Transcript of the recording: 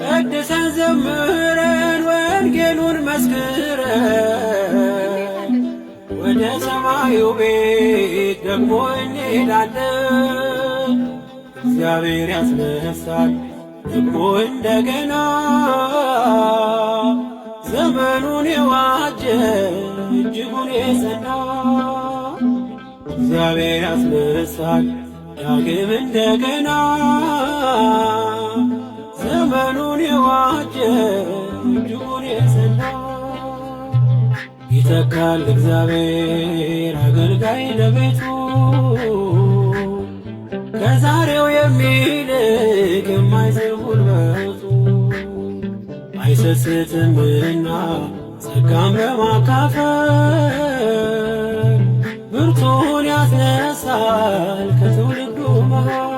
ቀድሰን ዘምረን ወንጌሉን መስክረን ወደ ሰማዩ ቤት ደግሞ እንሄዳለን። እግዚአብሔር ያስነሳል ደግሞ እንደገና ዘመኑን የዋጀ እጅጉን የጸና። እግዚአብሔር ያስነሳል ዳግም እንደገና ዘመኑን የዋጀ እጅጉን የጸና። ይተካል እግዚአብሔር አገልጋይ ለቤቱ ከዛሬው የሚልቅ የማይዝል ጉልበቱ። አይሰስትምና ጸጋም በማካፈል ብርቱን ያስነሳል ከትውልዱ መሃል።